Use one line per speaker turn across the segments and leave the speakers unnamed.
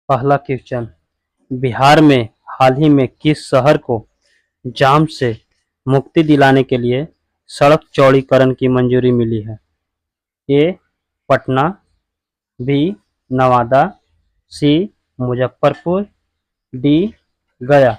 पहला क्वेश्चन, बिहार में हाल ही में किस शहर को जाम से मुक्ति दिलाने के लिए सड़क चौड़ीकरण की मंजूरी मिली है? ए पटना, बी नवादा, सी मुजफ्फरपुर, डी गया।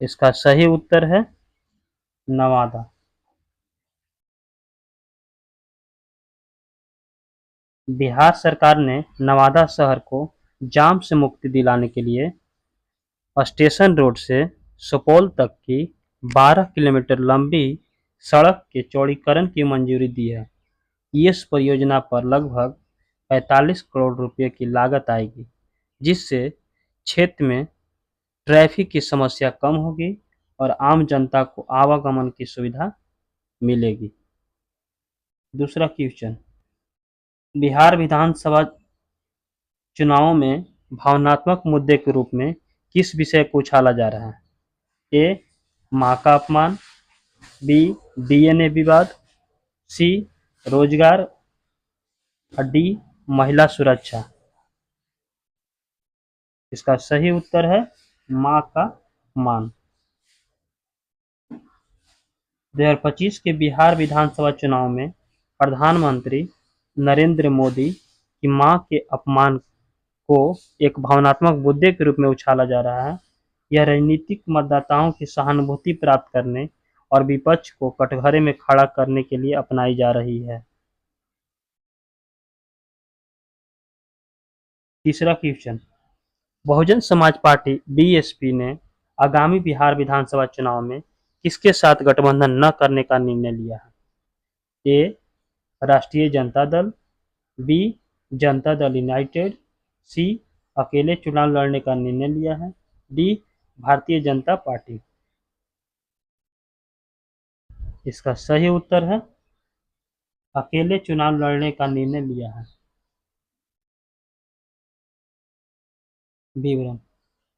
इसका सही उत्तर है नवादा। बिहार सरकार ने नवादा शहर को जाम से मुक्ति दिलाने के लिए स्टेशन रोड से सुपौल तक की 12 किलोमीटर लंबी सड़क के चौड़ीकरण की मंजूरी दी है। इस परियोजना पर लगभग 45 करोड़ रुपए की लागत आएगी, जिससे क्षेत्र में ट्रैफिक की समस्या कम होगी और आम जनता को आवागमन की सुविधा मिलेगी। दूसरा क्वेश्चन, बिहार विधानसभा चुनावों में भावनात्मक मुद्दे के रूप में किस विषय को उछाला जा रहा है? ए मां का अपमान, बी डीएनए विवाद, सी रोजगार और डी महिला सुरक्षा। इसका सही उत्तर है मां का मान। 2025 के बिहार विधानसभा चुनाव में प्रधानमंत्री नरेंद्र मोदी की मां के अपमान को एक भावनात्मक मुद्दे के रूप में उछाला जा रहा है। यह राजनीतिक मतदाताओं की सहानुभूति प्राप्त करने और विपक्ष को कटघरे में खड़ा करने के लिए अपनाई जा रही है। तीसरा question, Bahujan Samaj party BSP ने आगामी बिहार विधानसभा चुनाव में किसके साथ गठबंधन न करने का निर्णय लिया है? ए राष्ट्रीय जनता दल, बी जनता दल यूनाइटेड, सी अकेले चुनाव लड़ने का निर्णय लिया है, डी भारतीय जनता पार्टी। इसका सही उत्तर है अकेले चुनाव लड़ने का निर्णय लिया है। विवरण,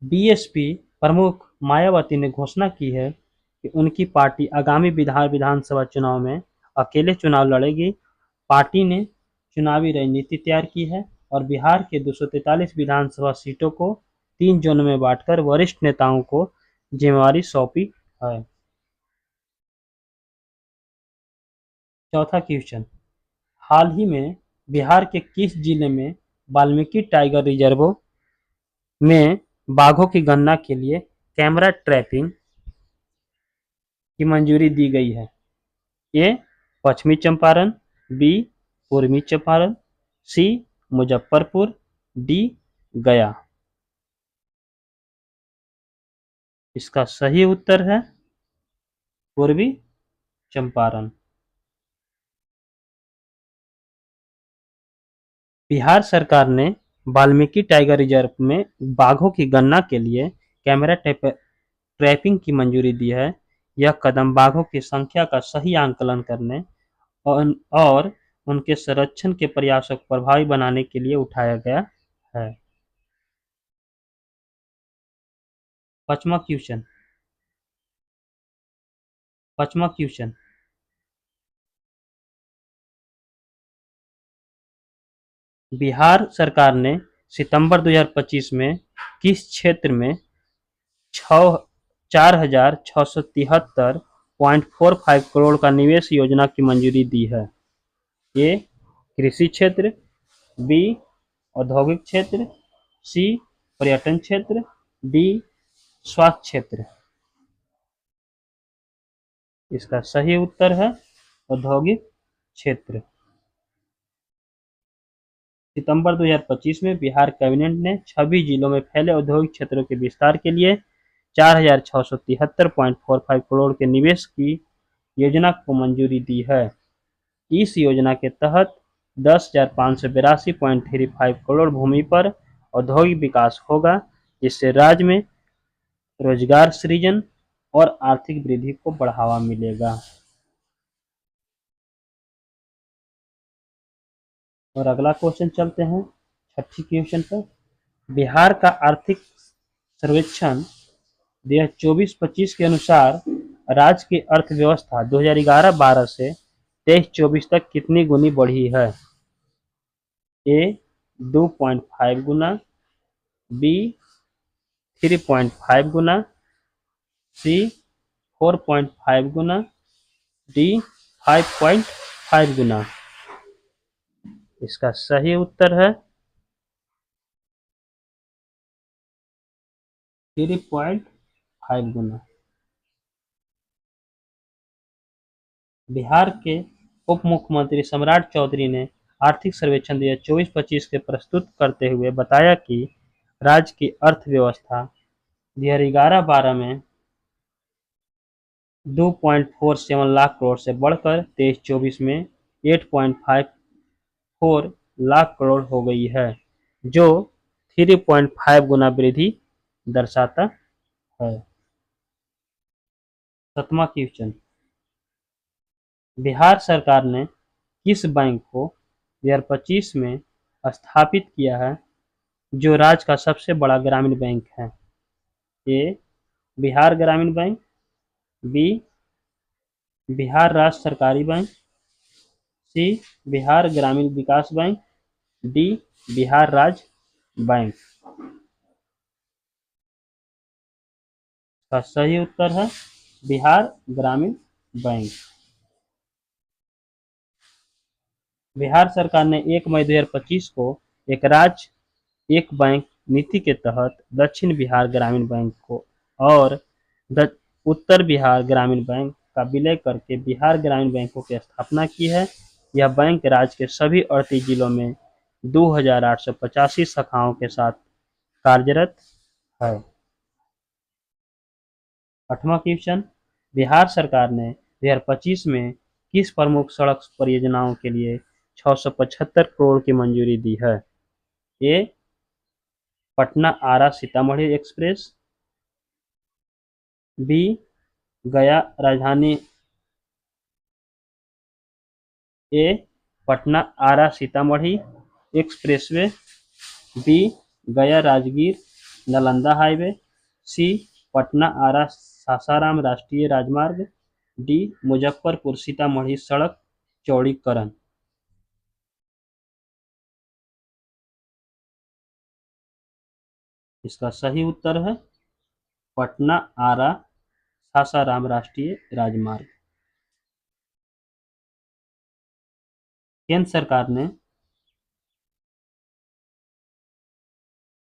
बीएसपी प्रमुख मायावती ने घोषणा की है कि उनकी पार्टी आगामी बिहार विधानसभा चुनाव में अकेले चुनाव लड़ेगी। पार्टी ने चुनावी रणनीति तैयार की है और बिहार के 243 विधानसभा सीटों को 3 जोन में बांटकर वरिष्ठ नेताओं को जिम्मेवारी सौंपी है। चौथा क्वेश्चन, हाल ही में बिहार के किस जिले में वाल्मीकि टाइगर रिजर्व में बाघों की गणना के लिए कैमरा ट्रैपिंग की मंजूरी दी गई है? ए पश्चिमी चंपारण, बी पूर्वी चंपारण, सी मुजफ्फरपुर, डी गया। इसका सही उत्तर है पूर्वी चंपारण। बिहार सरकार ने वाल्मीकि टाइगर रिजर्व में बाघों की गणना के लिए कैमरा ट्रैपिंग की मंजूरी दी है। यह कदम बाघों की संख्या का सही आंकलन करने और उनके संरक्षण के प्रयासों को प्रभावी बनाने के लिए उठाया गया है। पांचवा क्वेश्चन, बिहार सरकार ने सितंबर 2025 में किस क्षेत्र में 4,673.45 करोड़ का निवेश योजना की मंजूरी दी है? ए कृषि क्षेत्र, बी औद्योगिक क्षेत्र, सी पर्यटन क्षेत्र, डी स्वास्थ्य क्षेत्र। इसका सही उत्तर है औद्योगिक क्षेत्र। सितंबर 2025 में बिहार कैबिनेट ने 26 जिलों में फैले औद्योगिक क्षेत्रों के विस्तार के लिए 4,673.45 करोड़ के निवेश की योजना को मंजूरी दी है। इस योजना के तहत 10,582.35 करोड़ भूमि पर औद्योगिक विकास होगा, जिससे राज्य में रोजगार सृजन और आर्थिक वृद्धि को बढ़ावा मिलेगा। और अगला क्वेश्चन चलते हैं छठी क्वेश्चन पर। बिहार का आर्थिक सर्वेक्षण 2024-25 के अनुसार राज्य की अर्थव्यवस्था 2011-12 से 23-24 तक कितनी गुनी बढ़ी है? ए 2.5 गुना, बी 3.5 गुना, सी 4.5 गुना, डी 5.5 गुना। इसका सही उत्तर है 3.5 गुना। बिहार के उप मुख्यमंत्री सम्राट चौधरी ने आर्थिक सर्वेक्षण 2024-25 के प्रस्तुत करते हुए बताया कि राज्य की अर्थव्यवस्था 2011-12 में 2.47 लाख करोड़ से बढ़कर 23-24 में 8.54 लाख करोड़ हो गई है, जो 3.5 गुना वृद्धि दर्शाता है। 7वां क्वेश्चन, बिहार सरकार ने किस बैंक को 2025 में स्थापित किया है जो राज्य का सबसे बड़ा ग्रामीण बैंक है? ए बिहार ग्रामीण बैंक, बी बिहार राज्य सरकारी बैंक, सी बिहार ग्रामीण विकास बैंक, डी बिहार राज्य बैंक। का सही उत्तर है बिहार ग्रामीण बैंक। बिहार सरकार ने 1 मई 2025 को एक राज्य एक बैंक नीति के तहत दक्षिण बिहार ग्रामीण बैंक को और उत्तर बिहार ग्रामीण बैंक का विलय करके बिहार ग्रामीण बैंकों की स्थापना की है। यह बैंक राज्य के सभी 38 जिलों में 2885 शाखाओं के साथ कार्यरत है। 8वां क्वेश्चन, बिहार सरकार ने 2025 में किस प्रमुख सड़क परियोजनाओं के लिए 675 करोड़ की मंजूरी दी है? ए पटना आरा सीतामढ़ी एक्सप्रेस, बी गया राजधानी ए पटना आरा सीतामढ़ी एक्सप्रेसवे, बी गया राजगीर नालंदा हाईवे, सी पटना आरा सासाराम राष्ट्रीय राजमार्ग, डी मुजफ्फरपुर सीतामढ़ी सड़क चौड़ीकरण। इसका सही उत्तर है पटना आरा सासाराम राष्ट्रीय राजमार्ग। केंद्र सरकार ने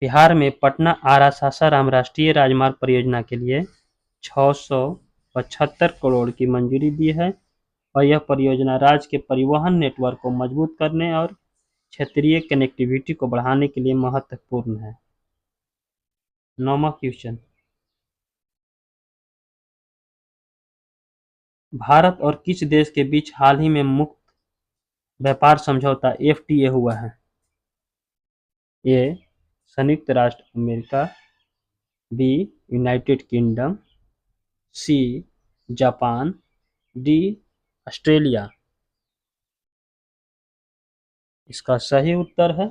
बिहार में पटना आरा सासाराम राष्ट्रीय राजमार्ग परियोजना के लिए 675 करोड़ की मंजूरी दी है और यह परियोजना राज्य के परिवहन नेटवर्क को मजबूत करने और क्षेत्रीय कनेक्टिविटी को बढ़ाने के लिए महत्वपूर्ण है। 9वां क्वेश्चन, भारत और किस देश के बीच हाल ही में मुक्त व्यापार समझौता एफटीए हुआ है? ए संयुक्त राष्ट्र अमेरिका, B United Kingdom, C Japan, D Australia. इसका सही उत्तर है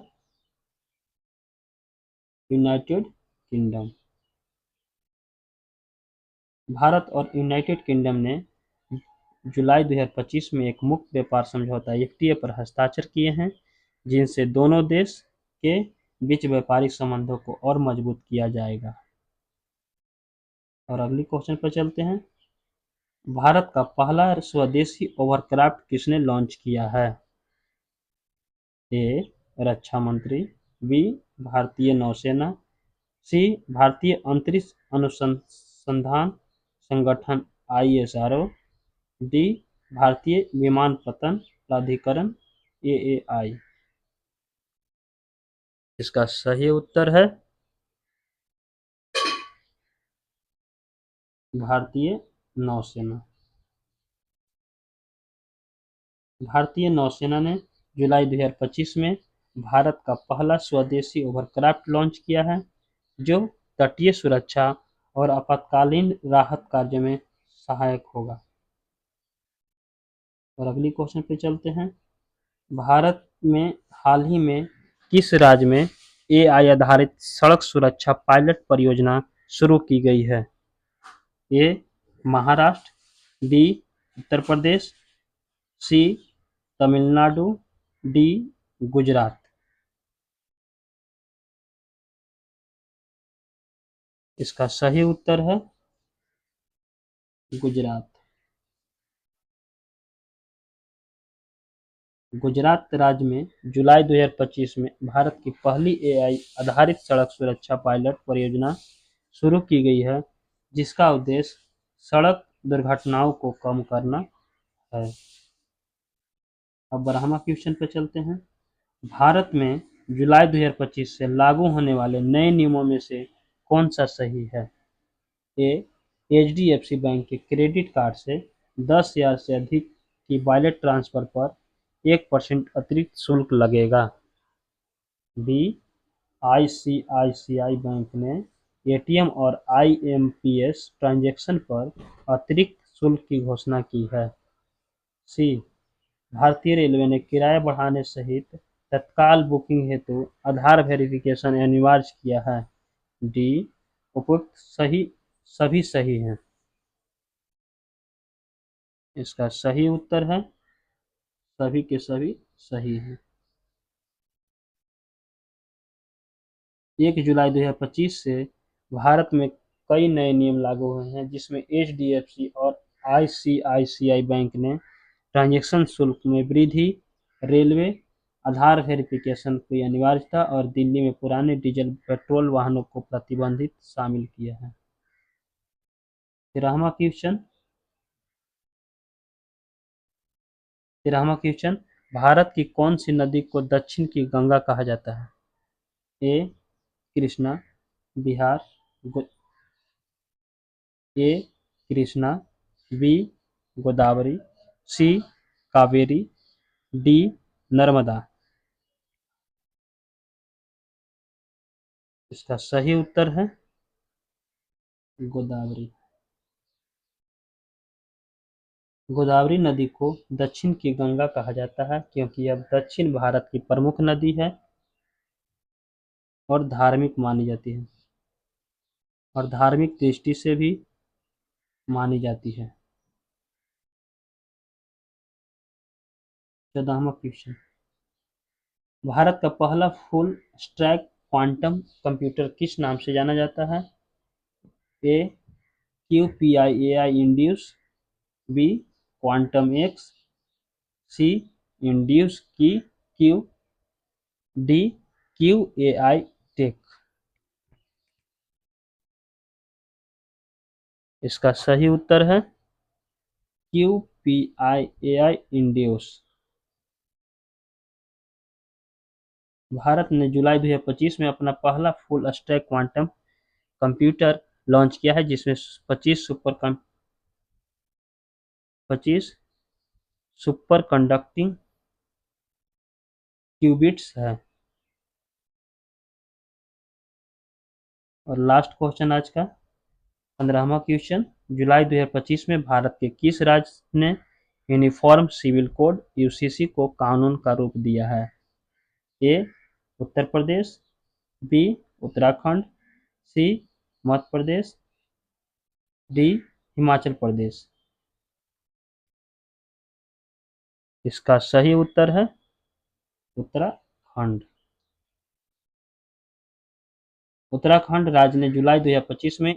यूनाइटेड किंगडम। भारत और यूनाइटेड किंगडम ने जुलाई 2025 में एक मुक्त व्यापार समझौता एफटीए पर हस्ताक्षर किए हैं, जिनसे दोनों देश के बीच व्यापारिक संबंधों को और मजबूत किया जाएगा। और अगली क्वेश्चन पर चलते हैं, भारत का पहला स्वदेशी ओवरक्राफ्ट किसने लॉन्च किया है? ए रक्षा मंत्री, बी भारतीय नौसेना, सी भारतीय अंतरिक्ष अनुसंधान संगठन ISRO, डी भारतीय विमानपत्तन प्राधिकरण AAI। इसका सही उत्तर है भारतीय नौसेना। भारतीय नौसेना ने जुलाई 2025 में भारत का पहला स्वदेशी ओवरक्राफ्ट लॉन्च किया है, जो तटीय सुरक्षा और आपातकालीन राहत कार्य में सहायक होगा। और अगली क्वेश्चन पे चलते हैं, भारत में हाल ही में किस राज्य में AI आधारित सड़क सुरक्षा पायलट परियोजना शुरू की गई है? ए महाराष्ट्र, बी उत्तर प्रदेश, सी तमिलनाडु, डी गुजरात। इसका सही उत्तर है गुजरात। गुजरात राज्य में जुलाई 2025 में भारत की पहली एआई आधारित सड़क सुरक्षा पायलट परियोजना शुरू की गई है, जिसका उद्देश्य सड़क दुर्घटनाओं को कम करना है। अब 12वां क्वेश्चन पे चलते हैं। भारत में जुलाई 2025 से लागू होने वाले नए नियमों में से कौन सा सही है? ए, एचडीएफसी बैंक के क्रेडिट कार्ड से 10,000 से अधिक की वॉलेट ट्रांसफर पर 1% अतिरिक्त शुल्क लगेगा। बी, आईसीआईसीआई बैंक ने एटीएम और आईएमपीएस ट्रांजैक्शन पर अतिरिक्त शुल्क की घोषणा की है। सी, भारतीय रेलवे ने किराया बढ़ाने सहित तत्काल बुकिंग हेतु आधार वेरिफिकेशन अनिवार्य किया है। डी, उपयुक्त सभी सही हैं। इसका सही उत्तर है सभी के सभी सही हैं। 1 जुलाई 2025 से भारत में कई नए नियम लागू हुए हैं, जिसमें एचडीएफसी और आईसीआईसीआई बैंक ने ट्रांजैक्शन शुल्क में वृद्धि, रेलवे आधार वेरिफिकेशन की अनिवार्यता और दिल्ली में पुराने डीजल पेट्रोल वाहनों को प्रतिबंधित शामिल किया है। 13वां क्वेश्चन। 13वां क्वेश्चन, भारत की कौन सी नदी को दक्षिण की गंगा कहा जाता है? ए, कृष्णा, बिहार, ए, कृष्णा, बी, गोदावरी, सी, कावेरी, डी, नर्मदा। इसका सही उत्तर है गोदावरी। गोदावरी नदी को दक्षिण की गंगा कहा जाता है, क्योंकि यह दक्षिण भारत की प्रमुख नदी है और धार्मिक मानी जाती है, और धार्मिक दृष्टि से भी मानी जाती है। 14वां क्वेश्चन, भारत का पहला फुल स्टैक क्वांटम कंप्यूटर किस नाम से जाना जाता है? A, QPIAI Indus, B, quantum X, C, Indus की क्यू, डी, QAI टेक। इसका सही उत्तर है QPIAI इंड्यूस। भारत ने जुलाई 2025 में अपना पहला full stack quantum computer launch किया है, जिसमें 25 सुपर कंडक्टिंग क्यूबिट्स है। और लास्ट क्वेश्चन आज का 15वां क्वेश्चन, जुलाई 2025 में भारत के किस राज्य ने यूनिफॉर्म सिविल कोड यूसीसी को कानून का रूप दिया है? ए, उत्तर प्रदेश, बी, उत्तराखंड, सी, मध्य प्रदेश, डी, हिमाचल प्रदेश। इसका सही उत्तर है उत्तराखंड। उत्तराखंड राज्य ने जुलाई 2025 में